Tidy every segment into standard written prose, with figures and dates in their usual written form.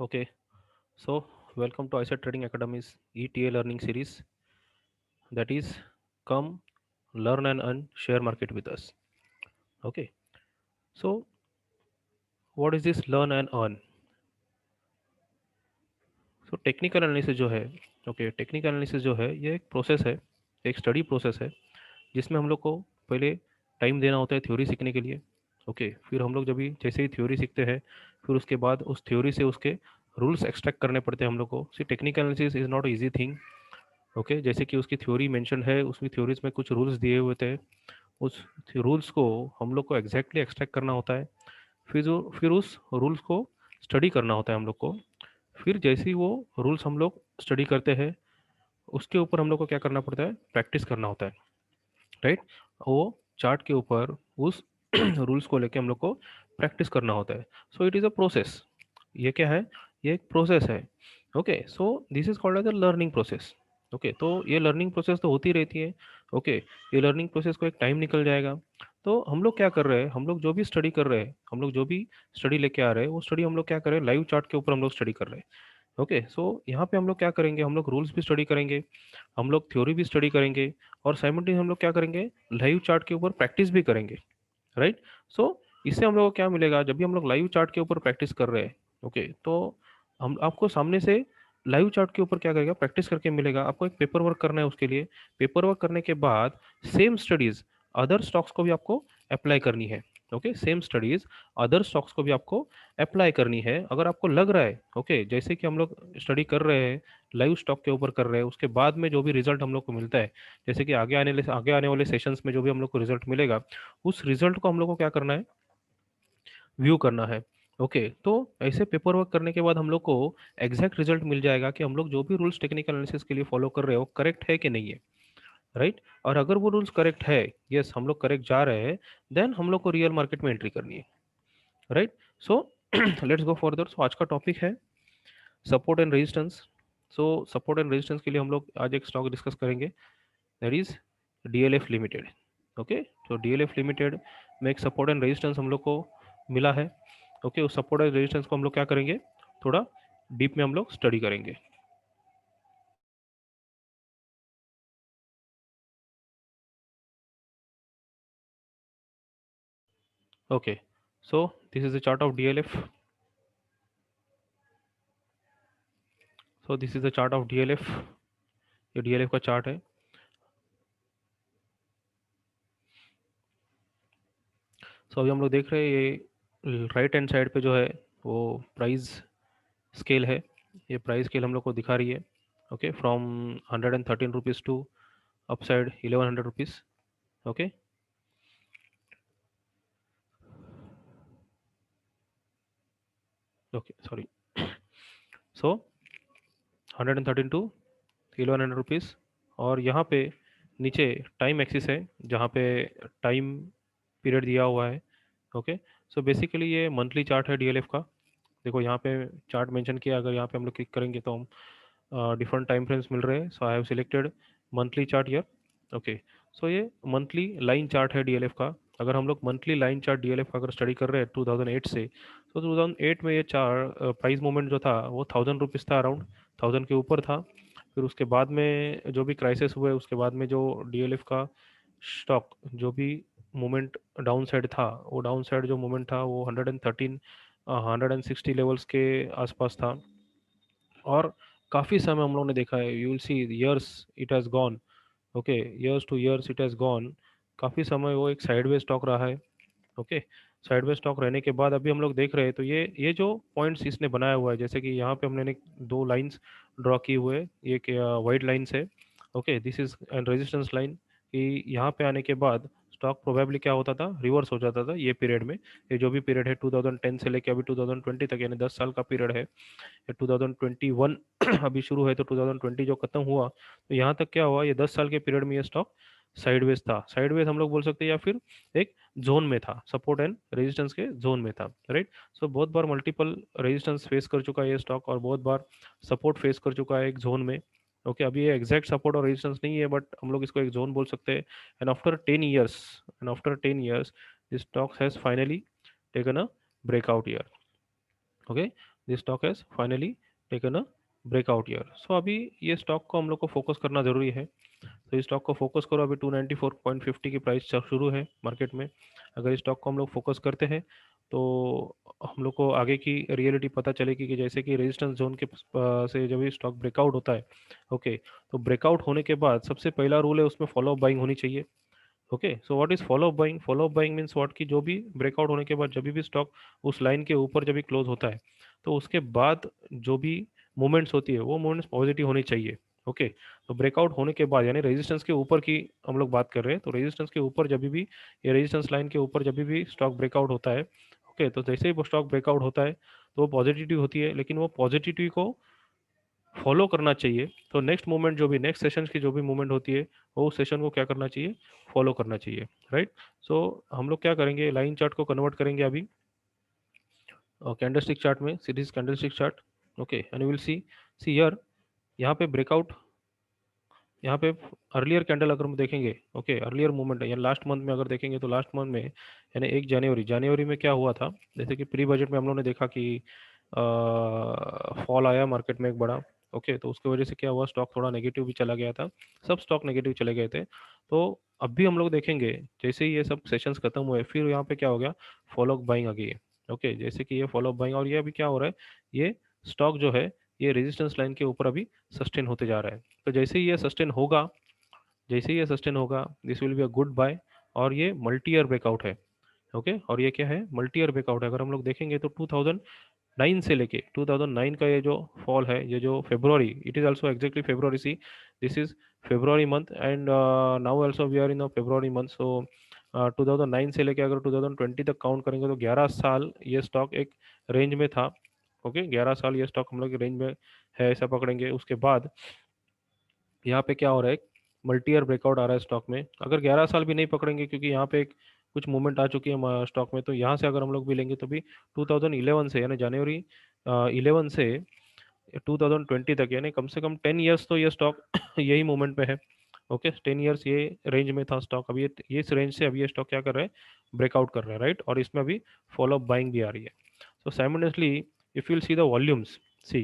Okay, so welcome to ISET Trading Academy's ETA learning series, that is come learn and earn share market with us. Okay, so what is this learn and earn? So technical analysis जो है, okay, technical analysis जो है ये एक process है, एक study process है जिसमें हम लोग को पहले टाइम देना होता है थ्योरी सीखने के लिए। ओके, फिर हम लोग जब भी जैसे ही थ्योरी सीखते हैं फिर उसके बाद उस थ्योरी से उसके रूल्स एक्सट्रैक्ट करने पड़ते हैं हम लोग को। See technical analysis is not easy thing. Okay, जैसे कि उसकी थ्योरी मेंशन है, उसकी थ्योरीज में कुछ रूल्स दिए हुए थे, उस रूल्स को हम लोग को एग्जैक्टली एक्सट्रैक्ट करना होता है। फिर उस रूल्स को स्टडी करना होता है हम लोग को। फिर जैसे ही वो रूल्स हम लोग स्टडी करते हैं उसके ऊपर हम लोग को क्या करना पड़ता है, प्रैक्टिस करना होता है, राइट। वो चार्ट के ऊपर उस रूल्स को लेके हम लोग को प्रैक्टिस करना होता है। So it is a process. ये क्या है, ये एक प्रोसेस है। Okay, so this is called as a learning process. Okay, तो ये लर्निंग प्रोसेस तो होती रहती है। ओके, ये लर्निंग प्रोसेस को एक टाइम निकल जाएगा। तो हम लोग क्या कर रहे हैं, हम लोग जो भी स्टडी कर रहे हैं, हम लोग जो भी स्टडी लेके आ रहे हैं वो स्टडी हम लोग क्या कर रहे हैं, लाइव चार्ट के ऊपर हम लोग स्टडी कर रहे हैं। ओके, सो यहाँ पे हम लोग क्या करेंगे, हम लोग रूल्स भी स्टडी करेंगे, हम लोग थ्योरी भी स्टडी करेंगे, और साइमल्टेनियसली हम लोग क्या करेंगे, लाइव चार्ट के ऊपर प्रैक्टिस भी करेंगे, राइट। सो इससे हम लोग को क्या मिलेगा, जब भी हम लोग लाइव चार्ट के ऊपर प्रैक्टिस कर रहे हैं, ओके, तो हम आपको सामने से लाइव चार्ट के ऊपर क्या करेगा, प्रैक्टिस करके मिलेगा। आपको एक पेपर वर्क करना है, उसके लिए पेपर वर्क करने के बाद सेम स्टडीज अदर स्टॉक्स को भी आपको अप्लाई करनी है। Okay, same studies other stocks को भी आपको अप्लाई करनी है। अगर आपको लग रहा है, ओके, जैसे कि हम लोग स्टडी कर रहे हैं, लाइव स्टॉक के ऊपर कर रहे हैं, उसके बाद में जो भी रिजल्ट हम लोग को मिलता है, जैसे कि आगे आने वाले सेशंस में जो भी हम लोग को रिजल्ट मिलेगा, उस रिजल्ट को हम लोग को क्या करना है, व्यू करना है। ओके, तो ऐसे पेपर वर्क करने के बाद हम लोग को एग्जैक्ट रिजल्ट मिल जाएगा कि हम लोग जो भी रूल्स टेक्निकल एनालिसिस के लिए फॉलो कर रहे हो करेक्ट है कि नहीं है, राइट। और अगर वो रूल्स करेक्ट है, यस हम लोग करेक्ट जा रहे हैं, देन हम लोग को रियल मार्केट में एंट्री करनी है, right. So let's go further. So आज का टॉपिक है support and resistance. So support and resistance के लिए हम लोग आज एक स्टॉक डिस्कस करेंगे, that is DLF Limited. Okay, तो डीएलएफ लिमिटेड में एक सपोर्ट एंड रेजिस्टेंस हम लोग को मिला है। ओके, उस सपोर्ट एंड रेजिस्टेंस को हम लोग क्या करेंगे, थोड़ा डीप में हम लोग स्टडी करेंगे। Okay, so this is the chart of DLF. So this is the chart of DLF, ये डीएलएफ का चार्ट है। सो अभी हम लोग देख रहे हैं ये राइट हैंड साइड पे जो है वो प्राइस स्केल है। ये प्राइस स्केल हम लोग को दिखा रही है। Okay, from 113 rupees to upside 1100 rupees. Okay, okay, sorry. So 113 to 1100 rupees, और यहाँ पे नीचे टाइम एक्सिस है जहाँ पे टाइम पीरियड दिया हुआ है। ओके, सो बेसिकली ये मंथली चार्ट है डीएलएफ का। देखो यहाँ पे चार्ट मेंशन किया, अगर यहाँ पे हम लोग क्लिक करेंगे तो हम डिफरेंट टाइम फ्रेम्स मिल रहे हैं। So I have selected monthly chart here. Okay, so ये मंथली लाइन चार्ट है डीएलएफ का। अगर हम लोग मंथली लाइन चार्ट डीएलएफ का अगर स्टडी कर रहे हैं 2008 से, तो 2008 में ये चार प्राइस मूवमेंट जो था वो 1000 रुपीज़ था, अराउंड 1000 के ऊपर था। फिर उसके बाद में जो भी क्राइसिस हुए उसके बाद में जो डीएलएफ का स्टॉक जो भी मूवमेंट डाउन साइड था, वो डाउन साइड जो मूवमेंट था वो 113 160 लेवल्स के आसपास था। और काफ़ी समय हम लोगों ने देखा है, you will C years it has gone. Okay, years two years it has gone. काफ़ी समय वो एक साइडवेज स्टॉक रहा है। ओके, साइडवेज स्टॉक रहने के बाद अभी हम लोग देख रहे हैं, तो ये जो पॉइंट्स इसने बनाया हुआ है, जैसे कि यहाँ पे हमने दो लाइंस ड्रॉ किए हुए हैं, ये वाइट लाइन्स है। Okay, this is an resistance line, कि यहाँ पे आने के बाद स्टॉक प्रोबेबली क्या होता था, रिवर्स हो जाता था ये पीरियड में। ये जो भी पीरियड है 2010 से लेके अभी 2020 तक, यानी 10 साल का पीरियड है। 2021 अभी शुरू है, तो 2020 जो खत्म हुआ, तो यहाँ तक क्या हुआ, ये 10 साल के पीरियड में ये स्टॉक साइडवेज था। साइडवेज हम लोग बोल सकते हैं, या फिर एक जोन में था, सपोर्ट एंड रेजिस्टेंस के जोन में था, राइट। सो बहुत बार मल्टीपल रेजिस्टेंस फेस कर चुका है ये स्टॉक, और बहुत बार सपोर्ट फेस कर चुका है एक जोन में। ओके, अभी ये एग्जैक्ट सपोर्ट और रेजिस्टेंस नहीं है, बट हम लोग इसको एक जोन बोल सकते हैं। And after 10 years this stock has finally taken a breakout year. Okay, this stock has finally taken a breakout year. So अभी ये स्टॉक को हम लोग को फोकस करना ज़रूरी है। तो इस स्टॉक को फोकस करो, अभी 294.50 की प्राइस शुरू है मार्केट में। अगर इस स्टॉक को हम लोग फोकस करते हैं तो हम लोग को आगे की रियलिटी पता चलेगी कि जैसे कि रेजिस्टेंस जोन के से जब ये स्टॉक ब्रेकआउट होता है, ओके, तो ब्रेकआउट होने के बाद सबसे पहला रूल है उसमें फॉलो बाइंग होनी चाहिए। Okay, so what is follow buying? Follow buying means what, कि जो भी ब्रेकआउट होने के बाद जब भी स्टॉक उस लाइन के ऊपर जब भी क्लोज होता है, तो उसके बाद जो भी मूवमेंट्स होती है वो मूवमेंट्स पॉजिटिव होनी चाहिए। ओके, तो ब्रेकआउट होने के बाद यानी रेजिस्टेंस के ऊपर की हम लोग बात कर रहे हैं, तो रेजिस्टेंस के ऊपर जब भी ये रेजिस्टेंस लाइन के ऊपर जब भी स्टॉक ब्रेकआउट होता है, ओके, तो जैसे ही वो स्टॉक ब्रेकआउट होता है तो वो पॉजिटिविटी होती है, लेकिन वो पॉजिटिविटी को फॉलो करना चाहिए। तो नेक्स्ट मूवमेंट जो भी नेक्स्ट सेशन की जो भी मूवमेंट होती है वो सेशन को क्या करना चाहिए, फॉलो करना चाहिए, राइट। सो हम लोग क्या करेंगे, लाइन चार्ट को कन्वर्ट करेंगे अभी कैंडलस्टिक चार्ट में, series candlestick chart. Okay, and will see here, यहाँ पे ब्रेकआउट, यहाँ पे अर्लियर कैंडल अगर हम देखेंगे, ओके, अर्लियर मूवमेंट या लास्ट मंथ में अगर देखेंगे तो लास्ट मंथ में यानी 1 जनवरी, जनवरी में क्या हुआ था, जैसे कि प्री बजट में हम लोगों ने देखा कि फॉल आया मार्केट में एक बड़ा। ओके, तो उसकी वजह से क्या हुआ, स्टॉक थोड़ा नेगेटिव भी चला गया था, सब स्टॉक नेगेटिव चले गए थे। तो अब भी हम लोग देखेंगे जैसे ही ये सब सेशंस खत्म हुए फिर यहाँ पे क्या हो गया, फॉलो बाइंग आ गई है। ओके, जैसे कि ये फॉलो बाइंग, और ये अभी क्या हो रहा है, ये स्टॉक जो है ये रेजिस्टेंस लाइन के ऊपर अभी सस्टेन होते जा रहा है। तो जैसे ही ये सस्टेन होगा, जैसे ही ये सस्टेन होगा, this will be a good buy, और ये मल्टी ईयर ब्रेकआउट है। ओके, और ये क्या है, मल्टी ईयर ब्रेकआउट है। अगर हम लोग देखेंगे तो 2009 से लेके 2009 का ये जो फॉल है, ये जो February, it is also exactly February, see this is February month and now also we are in February month. So 2009 से लेके अगर 2020 तक काउंट करेंगे तो 11 साल ये स्टॉक एक रेंज में था। ओके, 11 साल ये स्टॉक हम लोग रेंज में है, ऐसा पकड़ेंगे। उसके बाद यहाँ पे क्या हो रहा है, मल्टी ईयर ब्रेकआउट आ रहा है स्टॉक में। अगर 11 साल भी नहीं पकड़ेंगे क्योंकि यहाँ पे एक कुछ मूवमेंट आ चुकी है स्टॉक में, तो यहाँ से अगर हम लोग भी लेंगे तो भी 2011 से यानी जनवरी 11 से 2020 तक यानी कम से कम 10 ईयर्स तो ये स्टॉक यही मूवमेंट पे है। ओके, 10 ईयर्स ये रेंज में था स्टॉक, अभी ये इस रेंज से अभी ये स्टॉक क्या कर रहा है, ब्रेकआउट कर रहा है, राइट। और इसमें अभी फॉलो अप बाइंग भी आ रही है। So simultaneously if you will see the volumes, see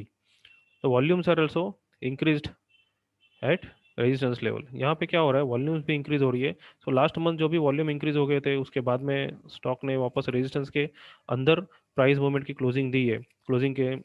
the volumes are also increased at resistance level. यहाँ पे क्या हो रहा है, वॉल्यूम्स भी इंक्रीज हो रही है। सो लास्ट मंथ जो भी वॉल्यूम इंक्रीज हो गए थे उसके बाद में स्टॉक ने वापस रेजिस्टेंस के अंदर प्राइस मूवमेंट की क्लोजिंग दी है, क्लोजिंग के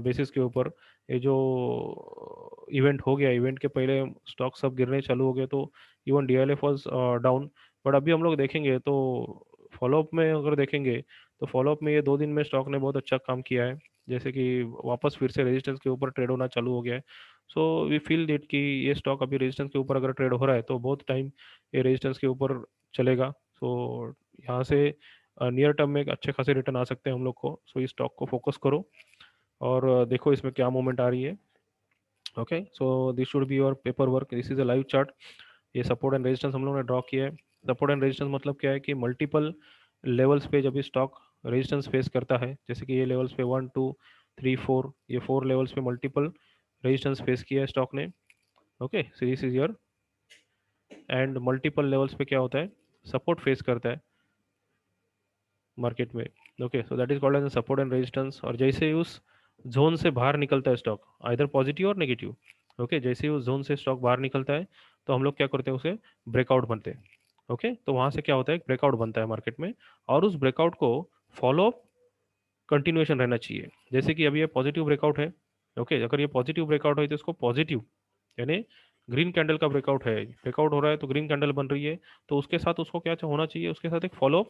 बेसिस के ऊपर। ये जो इवेंट हो गया, इवेंट के पहले स्टॉक सब गिरने चालू हो गए, तो even DLF was down. But अभी हम लोग देखेंगे तो फॉलोअप में अगर देखेंगे तो फॉलोअप में ये 2 दिन में स्टॉक ने बहुत अच्छा काम किया है, जैसे कि वापस फिर से रेजिस्टेंस के ऊपर ट्रेड होना चालू हो गया है। सो वी फील दैट कि ये स्टॉक अभी रेजिस्टेंस के ऊपर अगर ट्रेड हो रहा है तो बहुत टाइम ये रेजिस्टेंस के ऊपर चलेगा। सो यहाँ से नियर टर्म में एक अच्छे खासे रिटर्न आ सकते हैं हम लोग को। सो इस स्टॉक को फोकस करो और देखो इसमें क्या मूवमेंट आ रही है। Okay, so this should be your paper work, this is a live chart. ये सपोर्ट एंड रेजिस्टेंस हम लोगों ने ड्रॉ किया है। सपोर्ट एंड रेजिस्टेंस मतलब क्या है कि मल्टीपल लेवल्स पे जब ये स्टॉक रेजिस्टेंस फेस करता है, जैसे कि ये लेवल्स पे 1 2 3 4, ये 4 लेवल्स पे मल्टीपल रेजिस्टेंस फेस किया है स्टॉक ने। Okay, so this is your, and multiple levels पे क्या होता है, सपोर्ट फेस करता है मार्केट में। Okay, so that is called as support and resistance. और जैसे ही उस जोन से बाहर निकलता है स्टॉक, आइदर पॉजिटिव और नेगेटिव, ओके, जैसे ही उस जोन से स्टॉक बाहर निकलता है तो हम लोग क्या करते हैं, उसे ब्रेकआउट बनते हैं। ओके, तो वहाँ से क्या होता है, ब्रेकआउट बनता है मार्केट में, और उस ब्रेकआउट को फॉलो कंटिन्यूएशन रहना चाहिए। जैसे कि अभी ये पॉजिटिव ब्रेकआउट है। ओके, अगर ये पॉजिटिव ब्रेकआउट है तो इसको पॉजिटिव यानी ग्रीन कैंडल का ब्रेकआउट है, ब्रेकआउट हो रहा है तो ग्रीन कैंडल बन रही है, तो उसके साथ उसको क्या होना चाहिए, उसके साथ एक फॉलो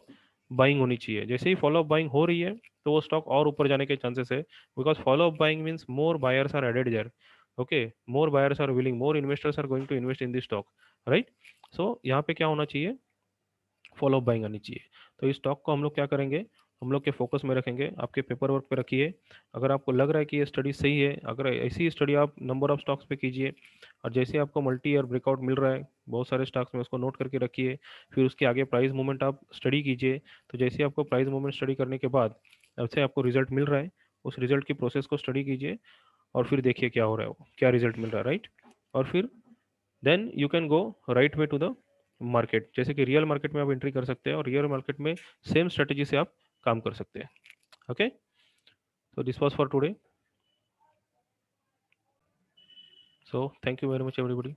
बाइंग होनी चाहिए। जैसे ही फॉलो बाइंग हो रही है तो वो स्टॉक और ऊपर जाने के चांसेस है, because follow buying means more buyers are added there. Okay, more buyers are willing, more investors are going to invest in this stock, right. So यहाँ पे क्या होना चाहिए, फॉलो बाइंग आनी चाहिए। तो इस स्टॉक को हम लोग क्या करेंगे, हम लोग के फोकस में रखेंगे, आपके पेपर वर्क पे रखिए। अगर आपको लग रहा है कि ये स्टडी सही है, अगर ऐसी स्टडी आप नंबर ऑफ स्टॉक्स पे कीजिए, और जैसे आपको मल्टी ईयर ब्रेकआउट मिल रहा है बहुत सारे स्टॉक्स में, उसको नोट करके रखिए। फिर उसके आगे प्राइस मूवमेंट आप स्टडी कीजिए। तो जैसे आपको प्राइस मूवमेंट स्टडी करने के बाद अब से आपको रिजल्ट मिल रहा है, उस रिजल्ट की प्रोसेस को स्टडी कीजिए, और फिर देखिए क्या हो रहा है, क्या रिजल्ट मिल रहा है, राइट। और फिर then you can go right way to the market, जैसे कि रियल मार्केट में आप एंट्री कर सकते हैं और रियल मार्केट में सेम स्ट्रेटेजी से आप काम कर सकते हैं। Okay, So this was for today. So thank you very much, everybody.